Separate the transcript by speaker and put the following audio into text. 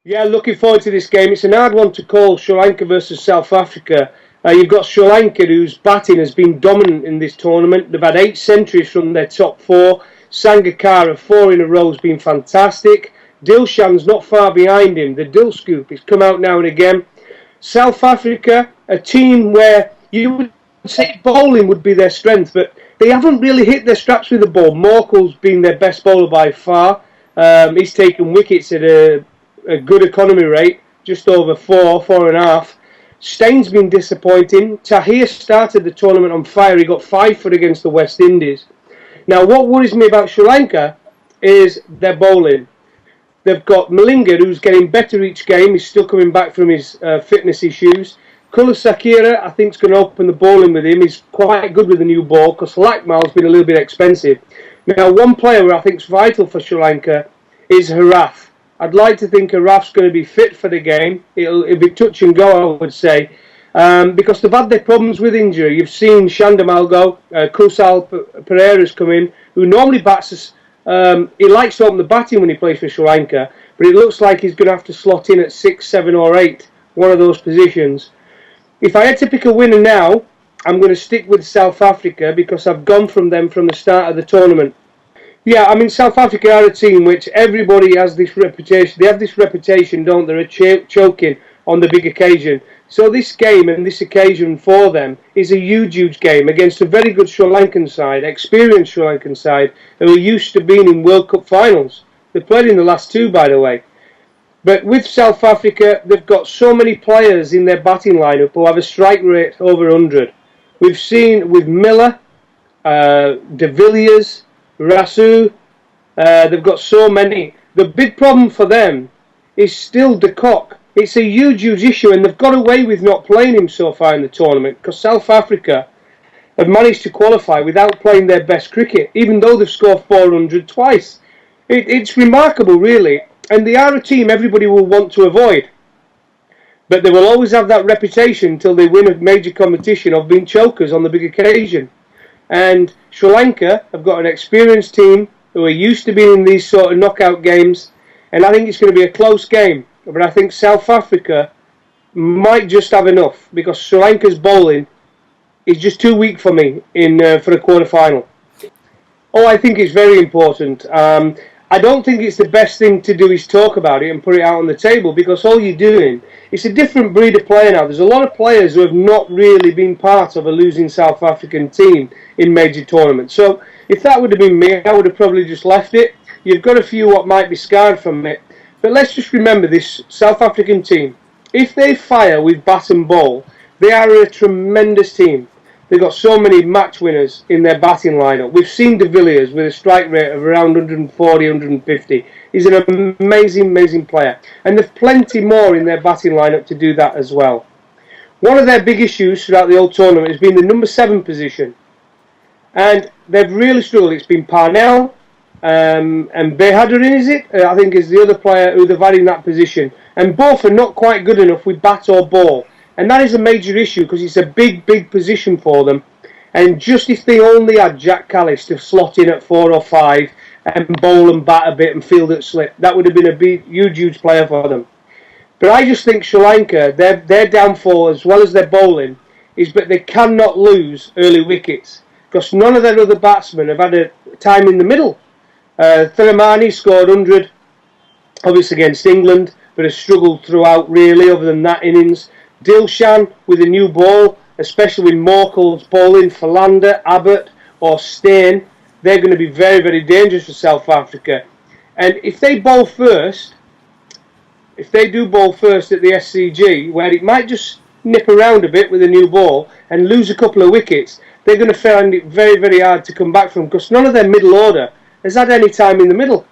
Speaker 1: Yeah, looking forward to this game. It's an hard one to call, Sri Lanka versus South Africa. You've got Sri Lanka, whose batting has been dominant in this tournament. They've had 8 centuries from their top 4. Sangakkara, 4 in a row, has been fantastic. Dilshan's not far behind him. The Dil scoop has come out now and again. South Africa, a team where you would say bowling would be their strength, but they haven't really hit their straps with the ball. Morkel's been their best bowler by far. He's taken wickets at a good economy rate, just over 4.5. Stain's been disappointing. Tahir started the tournament on fire. He got 5 foot against the West Indies. Now, what worries me about Sri Lanka is their bowling. They've got Malinga, who's getting better each game. He's still coming back from his fitness issues. Kulasakira, I think, is going to open the bowling with him. He's quite good with the new ball because Lakmal's been a little bit expensive. Now, one player who I think is vital for Sri Lanka is Herath. I'd like to think Herath's going to be fit for the game. It'll be touch and go, I would say, because they've had their problems with injury. You've seen Chandamal go, Kusal Pereira's come in, who normally bats us. He likes to open the batting when he plays for Sri Lanka, but it looks like he's going to have to slot in at 6, 7 or 8, one of those positions. If I had to pick a winner now, I'm going to stick with South Africa because I've gone from them from the start of the tournament. Yeah, I mean, South Africa are a team which everybody has this reputation. They have this reputation, don't they, of choking on the big occasion. So this game and this occasion for them is a huge, huge game against a very good Sri Lankan side, experienced Sri Lankan side, who are used to being in World Cup finals. They've played in the last 2, by the way. But with South Africa, they've got so many players in their batting lineup who have a strike rate over 100. We've seen with Miller, De Villiers, Rasu, they've got so many. The big problem for them is still De Kock. It's a huge, huge issue, and they've got away with not playing him so far in the tournament because South Africa have managed to qualify without playing their best cricket, even though they've scored 400 twice. It's remarkable, really, and they are a team everybody will want to avoid. But they will always have that reputation until they win a major competition of being chokers on the big occasion. And Sri Lanka have got an experienced team who are used to being in these sort of knockout games, and I think it's going to be a close game. But I think South Africa might just have enough because Sri Lanka's bowling is just too weak for me for a quarter-final. Oh, I think it's very important. I don't think it's the best thing to do is talk about it and put it out on the table because all you're doing, it's a different breed of player now. There's a lot of players who have not really been part of a losing South African team in major tournaments. So if that would have been me, I would have probably just left it. You've got a few what might be scarred from it. But let's just remember this South African team. If they fire with bat and ball, they are a tremendous team. They've got so many match winners in their batting lineup. We've seen De Villiers with a strike rate of around 140, 150. He's an amazing, amazing player. And there's plenty more in their batting lineup to do that as well. One of their big issues throughout the whole tournament has been the number 7 position. And they've really struggled. It's been Parnell and Behadarin, is it? I think is the other player who they've had in that position. And both are not quite good enough with bat or ball. And that is a major issue because it's a big, big position for them. And just if they only had Jack Callis to slot in at 4 or 5 and bowl and bat a bit and field at slip, that would have been a big, huge, huge player for them. But I just think Sri Lanka, their downfall as well as their bowling is that they cannot lose early wickets because none of their other batsmen have had a time in the middle. Thiramani scored 100, obviously against England, but has struggled throughout really other than that innings. Dilshan with a new ball, especially with Morkel's bowling, Philander, Abbott or Steyn, they're going to be very, very dangerous for South Africa. And if they bowl first, if they do bowl first at the SCG, where it might just nip around a bit with a new ball and lose a couple of wickets, they're going to find it very, very hard to come back from because none of their middle order has had any time in the middle.